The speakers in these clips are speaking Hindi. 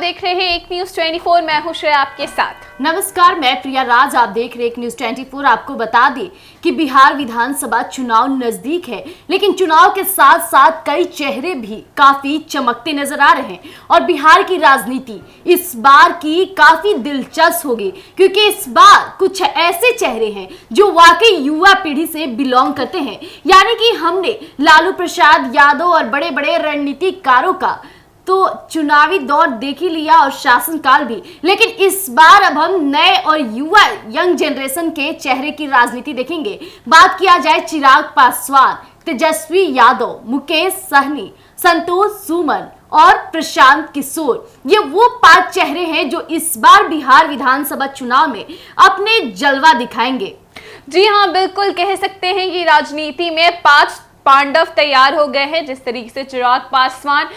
देख रहे हैं एक न्यूज 24। मैं हूं श्रेया आपके साथ। नमस्कार, मैं प्रिया राज। आप देख रहे हैं एक न्यूज 24। आपको बता दें कि बिहार विधानसभा चुनाव नजदीक है, लेकिन चुनाव के साथ साथ कई चेहरे भी काफी चमकते नजर आ रहे हैं और बिहार की राजनीति इस बार की काफी दिलचस्प होगी, क्योंकि इस बार कुछ ऐसे चेहरे हैं जो वाकई युवा पीढ़ी से बिलोंग करते हैं। यानी कि हमने लालू प्रसाद यादव और बड़े बड़े रणनीतिकारों का तो चुनावी दौर देख ही लिया और शासनकाल भी, लेकिन इस बार अब हम नए और युवा यंग जनरेशन के चेहरे की राजनीति देखेंगे। बात किया जाए चिराग पासवान, तेजस्वी यादव, मुकेश सहनी, संतोष सुमन और प्रशांत किशोर, ये वो 5 चेहरे हैं जो इस बार बिहार विधानसभा चुनाव में अपने जलवा दिखाएंगे। जी हाँ, बिल्कुल कह सकते हैं कि राजनीति में 5 पांडव तैयार हो गए हैं। जिस तरीके से चिराग पासवान,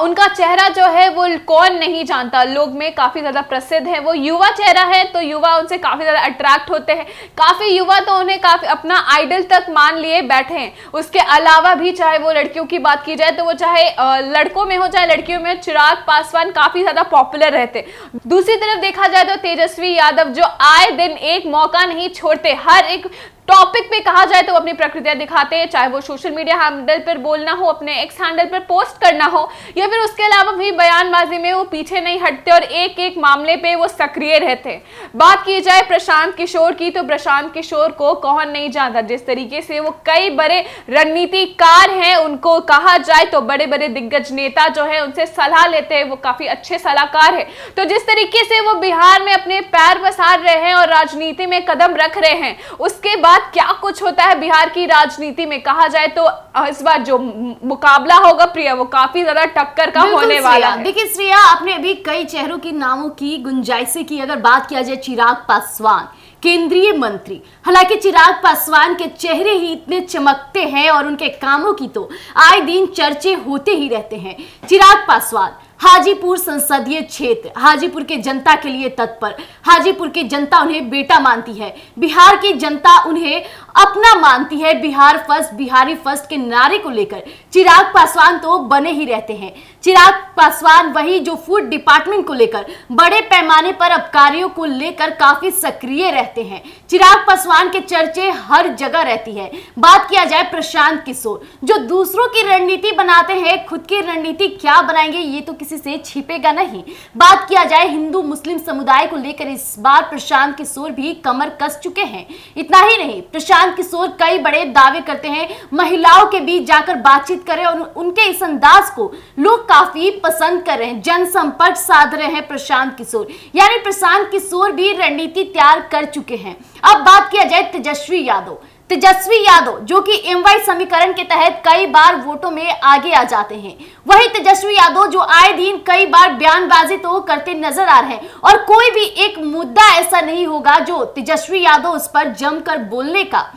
उनका चेहरा जो है वो कौन नहीं जानता, लोग में काफी ज्यादा प्रसिद्ध है। वो युवा चेहरा है तो युवा उनसे काफी ज्यादा अट्रैक्ट होते हैं। काफी युवा तो उन्हें काफी अपना आइडल तक मान लिए बैठे हैं। उसके अलावा भी चाहे वो लड़कियों की बात की जाए तो वो चाहे लड़कों में हो चाहे लड़कियों में, चिराग पासवान काफी ज्यादा पॉपुलर रहते। दूसरी तरफ देखा जाए तो तेजस्वी यादव जो आए दिन एक मौका नहीं छोड़ते, हर एक टॉपिक पे कहा जाए तो अपनी प्रकृतियां दिखाते हैं, चाहे वो सोशल मीडिया हैंडल पर बोलना हो, अपने एक्स हैंडल पर पोस्ट करना हो, या फिर उसके अलावा भी बयानबाजी में वो पीछे नहीं हटते और एक एक मामले पे वो सक्रिय रहते। बात की जाए प्रशांत किशोर की तो प्रशांत किशोर को कौन नहीं जानता। जिस तरीके से वो कई बड़े रणनीतिकार हैं, उनको कहा जाए तो बड़े बड़े दिग्गज नेता जो है उनसे सलाह लेते हैं, वो काफी अच्छे सलाहकार है। तो जिस तरीके से वो बिहार में अपने पैर पसार रहे हैं और राजनीति में कदम रख रहे हैं, उसके बाद क्या कुछ होता है बिहार की राजनीति में, कहा जाए तो इस बार जो मुकाबला होगा प्रिया, वो काफी ज्यादा टक्कर का होने वाला है। देखिए श्रेया, आपने अभी कई चेहरों के नामों की गुंजाइशें की। अगर बात किया जाए चिराग पासवान, केंद्रीय मंत्री, हालांकि चिराग पासवान के चेहरे ही इतने चमकते हैं और उनके कामों की तो आए दिन चर्चे होते ही रहते हैं। चिराग पासवान हाजीपुर संसदीय क्षेत्र, हाजीपुर के जनता के लिए तत्पर, हाजीपुर की जनता उन्हें बेटा मानती है, बिहार की जनता उन्हें अपना मानती है। बिहार फर्स्ट, बिहारी फर्स्ट के नारे को लेकर चिराग पासवान तो बने ही रहते हैं। चिराग पासवान वही जो फूड डिपार्टमेंट को लेकर बड़े पैमाने पर आबकारियों को लेकर काफी सक्रिय रहते हैं। चिराग पासवान के चर्चे हर जगह रहती है। बात किया जाए प्रशांत किशोर, जो दूसरों की रणनीति बनाते हैं, खुद की रणनीति क्या बनाएंगे ये तो किसी से छिपेगा नहीं। बात किया जाए हिंदू मुस्लिम समुदाय को लेकर इस बार प्रशांत किशोर भी कमर कस चुके हैं। इतना ही नहीं, प्रशांत किशोर कई बड़े दावे करते हैं, महिलाओं के बीच जाकर बातचीत करें और उनके इस अंदाज को लोग काफी पसंद कर रहे हैं, जनसंपर्क साध रहे हैं प्रशांत किशोर। यानी प्रशांत किशोर भी रणनीति तैयार कर चुके हैं। अब बात किया जाए तेजस्वी यादव, तेजस्वी यादव जो कि MY समीकरण के तहत कई बार वोटों में आगे आ जाते हैं, वही तेजस्वी यादव जो आए दिन कई बार बयानबाजी तो करते नजर आ रहे हैं और कोई भी एक मुद्दा ऐसा नहीं होगा जो तेजस्वी यादव उस पर जमकर बोलने का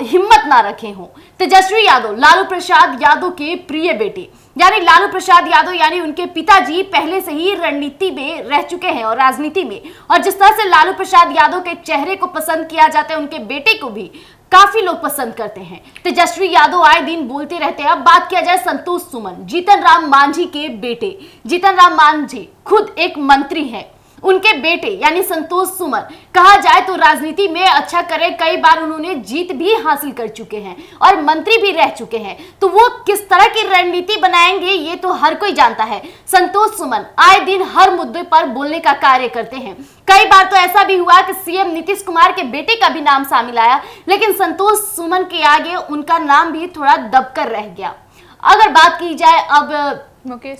हिम्मत ना रखे हो। तेजस्वी यादव लालू प्रसाद यादव के प्रिय बेटे, यानी लालू प्रसाद यादव यानी उनके पिताजी पहले से ही रणनीति में रह चुके हैं और राजनीति में, और जिस तरह से लालू प्रसाद यादव के चेहरे को पसंद किया जाता है, उनके बेटे को भी काफी लोग पसंद करते हैं। तेजस्वी यादव आए दिन बोलते रहते हैं। अब बात किया जाए संतोष सुमन, जीतन राम मांझी के बेटे। जीतन राम मांझी खुद एक मंत्री हैं, उनके बेटे यानी संतोष सुमन कहा जाए तो राजनीति में अच्छा करे, कई बार उन्होंने जीत भी हासिल कर चुके हैं और मंत्री भी रह चुके हैं। तो वो किस तरह की रणनीति बनाएंगे ये तो हर कोई जानता है। संतोष सुमन आए दिन हर मुद्दे पर बोलने का कार्य करते हैं। कई बार तो ऐसा भी हुआ कि CM नीतीश कुमार के बेटे का भी नाम शामिल आया, लेकिन संतोष सुमन के आगे उनका नाम भी थोड़ा दबकर रह गया। अगर बात की जाए अब मुकेश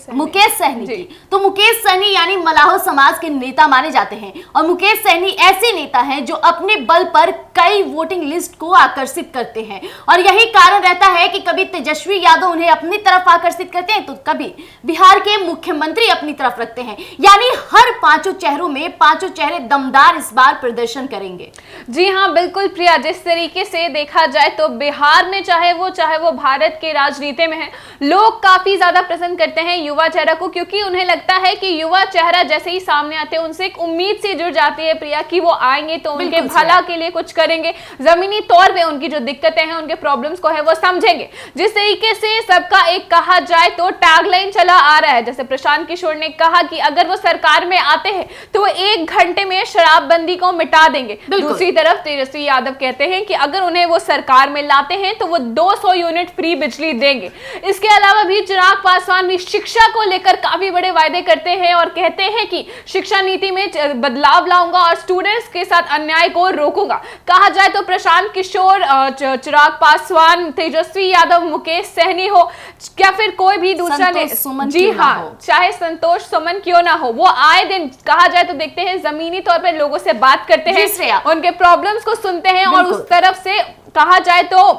सहनी की, तो मुकेश सहनी यानी मलाहो समाज के नेता माने जाते हैं और मुकेश सहनी ऐसे नेता हैं जो अपने बल पर कई वोटिंग लिस्ट को आकर्षित करते हैं और यही कारण रहता है कि कभी तेजस्वी यादव उन्हें अपनी तरफ आकर्षित करते हैं तो कभी बिहार के मुख्यमंत्री अपनी तरफ रखते हैं। यानी हर 5 चेहरों में 5 चेहरे दमदार इस बार प्रदर्शन करेंगे। जी हाँ, बिल्कुल प्रिया, जिस तरीके से देखा जाए तो बिहार में चाहे वो भारत के राजनीति में है, लोग काफी ज्यादा पसंद करते हैं युवा चेहरा को, क्योंकि उन्हें लगता है कि युवा चेहरा जैसे ही सामने आते हैं उनसे एक उम्मीद सी जुड़ जाती है प्रिया कि वो आएंगे तो उनके भला के लिए कुछ करेंगे, जमीनी तौर पे उनकी जो दिक्कतें हैं, उनके प्रॉब्लम्स को है वो समझेंगे। जिस तरीके से सबका एक कहा जाए तो टैगलाइन चला आ रहा है, जैसे प्रशांत किशोर ने कहा कि अगर वो सरकार में आते हैं तो वो 1 घंटे में शराबबंदी को मिटा देंगे। दूसरी तरफ तेजस्वी यादव कहते हैं कि अगर उन्हें वो सरकार में लाते हैं तो वो 200 यूनिट फ्री बिजली देंगे। इसके अलावा भी चिराग पासवान भी शिक्षा को लेकर काफी बड़े वायदे करते हैं और कहते हैं कि शिक्षा नीति में बदलाव लाऊंगा और स्टूडेंट्स के साथ अन्याय को रोकूंगा। कहा जाए तो प्रशांत किशोर, चिराग पासवान, तेजस्वी यादव, मुकेश सहनी हो या फिर कोई भी दूसरा ने, जी हाँ, चाहे संतोष सुमन क्यों ना हो, वो आए दिन कहा जाए तो देखते हैं जमीनी तौर पर लोगों से बात करते हैं, उनके प्रॉब्लम्स को सुनते हैं और उस तरफ से कहा जाए तो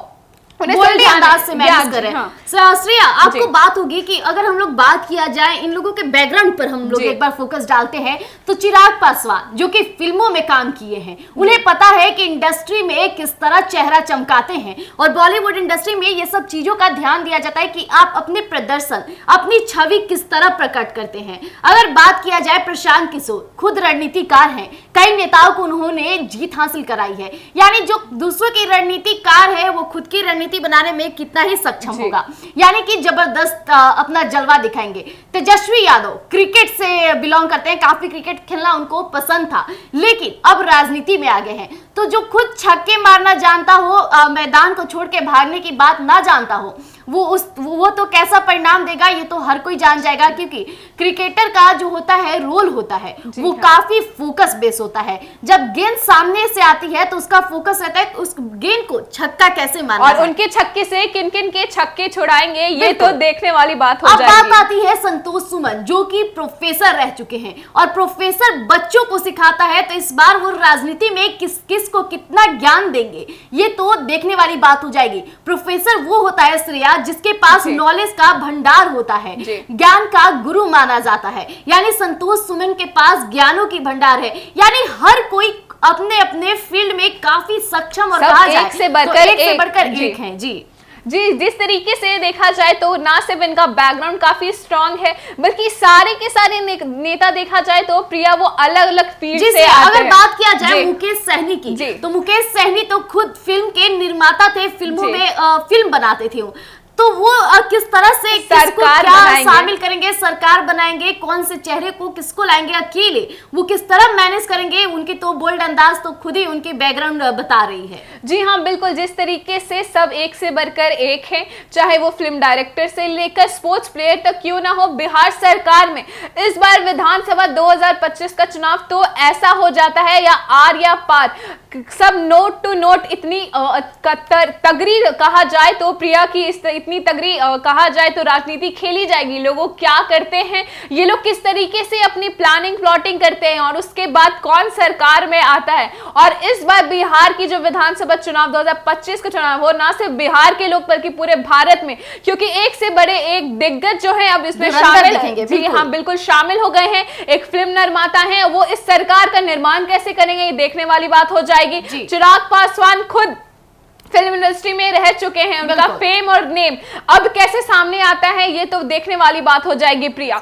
बोल्ड अंदाज से मैनेज कर रहे हैं। श्रेया, आपको बात होगी कि अगर हम लोग बात किया जाए इन लोगों के बैकग्राउंड पर, हम लोग एक बार फोकस डालते हैं तो चिराग पासवान जो कि फिल्मों में काम किए हैं, उन्हें पता है कि इंडस्ट्री में किस तरह चेहरा चमकाते हैं और बॉलीवुड इंडस्ट्री में ये सब चीजों का ध्यान दिया जाता है कि आप अपने प्रदर्शन, अपनी छवि किस तरह प्रकट करते हैं। अगर बात किया जाए प्रशांत किशोर खुद रणनीतिकार हैं, कई नेताओं को उन्होंने जीत हासिल कराई है, यानी जो दूसरों की रणनीतिकार है वो खुद की रणनीति बनाने में कितना ही सक्षम होगा, यानी कि जबरदस्त अपना जलवा दिखाएंगे। तेजस्वी यादव क्रिकेट से बिलोंग करते हैं, काफी क्रिकेट खेलना उनको पसंद था, लेकिन अब राजनीति में आ गए हैं। तो जो खुद छक्के मारना जानता हो, मैदान को छोड़ के भागने की बात ना जानता हो, वो तो कैसा परिणाम देगा ये तो हर कोई जान जाएगा, क्योंकि क्रिकेटर का जो होता है रोल होता है वो काफी फोकस बेस होता है। जब गेंद सामने से आती है तो उसका फोकस रहता है उस गेंद को छक्का कैसे मारना और उनके छक्के से किन किन के छक्के छुड़ाएंगे ये तो देखने वाली बात हो जाएगी। अब बात आती है संतोष सुमन जो कि प्रोफेसर रह चुके हैं और प्रोफेसर बच्चों को सिखाता है, तो इस बार वो राजनीति में किस किस को कितना ज्ञान देंगे ये तो देखने वाली बात हो जाएगी। प्रोफेसर वो होता है श्रेया जिसके पास नॉलेज का भंडार होता है, ज्ञान का गुरु माना जाता है, यानी संतोष सुमन के पास ज्ञानों की भंडार है, यानी हर कोई अपने अपने फील्ड में काफी सक्षम और कहा जाए एक से बढ़कर एक है। जी, जिस तरीके से देखा जाए तो ना सिर्फ इनका बैकग्राउंड काफी स्ट्रांग है, बल्कि सारे के सारे नेता देखा जाए तो प्रिया वो अलग अलग फील्ड से आते हैं। अगर बात किया जाए मुकेश सहनी की, तो मुकेश सहनी तो खुद फिल्म के निर्माता थे, फिल्मों में फिल्म बनाते थे, तो वो किस तरह से सरकार शामिल करेंगे, सरकार बनाएंगे, कौन से चेहरे को किसको लाएंगे अकेले, वो किस तरह मैनेज करेंगे, उनकी तो बोल्ड अंदाज तो खुद ही उनकी बैकग्राउंड बता रही है। जी हाँ, बिल्कुल, जिस तरीके से सब एक से बढ़कर एक है, चाहे वो फिल्म डायरेक्टर से लेकर स्पोर्ट्स प्लेयर तक क्यों ना हो। बिहार सरकार में इस बार विधानसभा 2025 का चुनाव तो ऐसा हो जाता है या आर या पार, सब नोट टू नोट इतनी तगड़ी कहा जाए तो प्रिया की इतनी तगड़ी कहा जाए तो राजनीति खेली जाएगी। लोग क्या करते हैं, ये लोग किस तरीके से अपनी प्लानिंग प्लॉटिंग करते हैं और उसके बाद कौन सरकार में आता है। और इस बार बिहार की जो विधानसभा चुनाव 2025 का चुनाव हो, ना सिर्फ बिहार के लोग बल्कि पूरे भारत में, क्योंकि एक से बड़े एक दिग्गज जो है अब इसमें शामिल, जी हाँ बिल्कुल शामिल हो गए हैं। एक फिल्म निर्माता है, वो इस सरकार का निर्माण कैसे करेंगे ये देखने वाली बात हो जाएगी। चिराग पासवान खुद फिल्म इंडस्ट्री में रह चुके हैं, उनका फेम और नेम अब कैसे सामने आता है ये तो देखने वाली बात हो जाएगी प्रिया।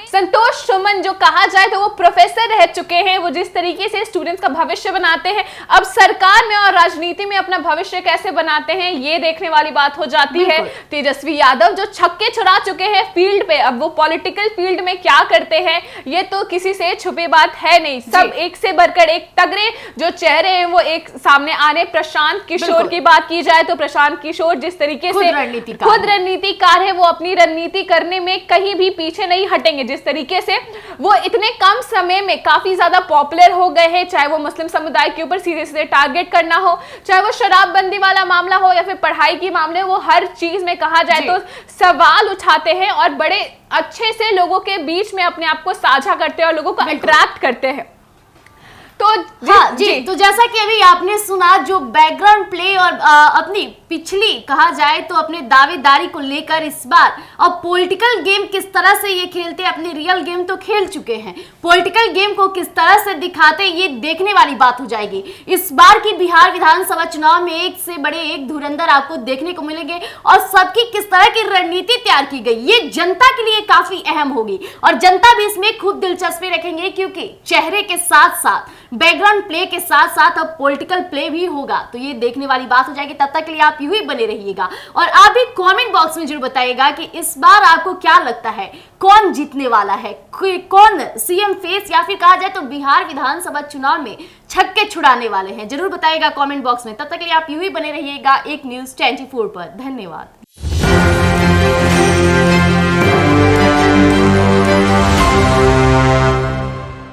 संतोष सुमन जो कहा जाए तो वो प्रोफेसर रह चुके हैं, वो जिस तरीके से स्टूडेंट्स का भविष्य बनाते हैं, अब सरकार में और राजनीति में अपना भविष्य कैसे बनाते हैं ये देखने वाली बात हो जाती है। तेजस्वी यादव जो छक्के छुड़ा चुके हैं फील्ड पे, अब वो पॉलिटिकल फील्ड में क्या करते हैं ये तो किसी से छुपी बात है नहीं, सब एक से बढ़कर एक तगड़े जो चेहरे हैं वो एक सामने आने। प्रशांत किशोर की बात की जाए तो प्रशांत किशोर जिस तरीके से खुद रणनीतिकार है, वो अपनी रणनीति करने में कहीं भी पीछे नहीं हटेंगे। जिस तरीके से वो इतने कम समय में काफी ज्यादा पॉपुलर हो गए हैं, चाहे वो मुस्लिम समुदाय के ऊपर सीधे सीधे टारगेट करना हो, चाहे वो शराबबंदी वाला मामला हो या फिर पढ़ाई के मामले, वो हर चीज में कहा जाए तो सवाल उठाते हैं और बड़े अच्छे से लोगों के बीच में अपने आप को साझा करते हैं और लोगों को अट्रैक्ट करते हैं। तो जी, तो जैसा कि अभी आपने सुना जो बैकग्राउंड प्ले और अपनी पिछली कहा जाए तो अपने दावेदारी को लेकर इस बार अब पॉलिटिकल गेम किस तरह से ये खेलते हैं, अपने रियल गेम तो खेल चुके हैं, पॉलिटिकल गेम को किस तरह से दिखाते हैं ये देखने वाली बात हो जाएगी। इस बार की बिहार विधानसभा चुनाव में एक से बड़े एक धुरंधर आपको देखने को मिलेंगे और सबकी किस तरह की रणनीति तैयार की गई ये जनता के लिए काफी अहम होगी और जनता भी इसमें खूब दिलचस्पी रखेंगे, क्योंकि चेहरे के साथ साथ बैकग्राउंड प्ले के साथ साथ अब पॉलिटिकल प्ले भी होगा, तो ये देखने वाली बात हो जाएगी। तब तक के लिए आप यूं ही बने रहिएगा और आप भी कमेंट बॉक्स में जरूर बताइएगा कि इस बार आपको क्या लगता है कौन जीतने वाला है, कौन सीएम फेस या फिर कहा जाए तो बिहार विधानसभा चुनाव में छक्के छुड़ाने वाले हैं। जरूर बताइएगा कमेंट बॉक्स में। तब तक के लिए आप यूं ही बने रहिएगा एक न्यूज़ 24 पर। धन्यवाद।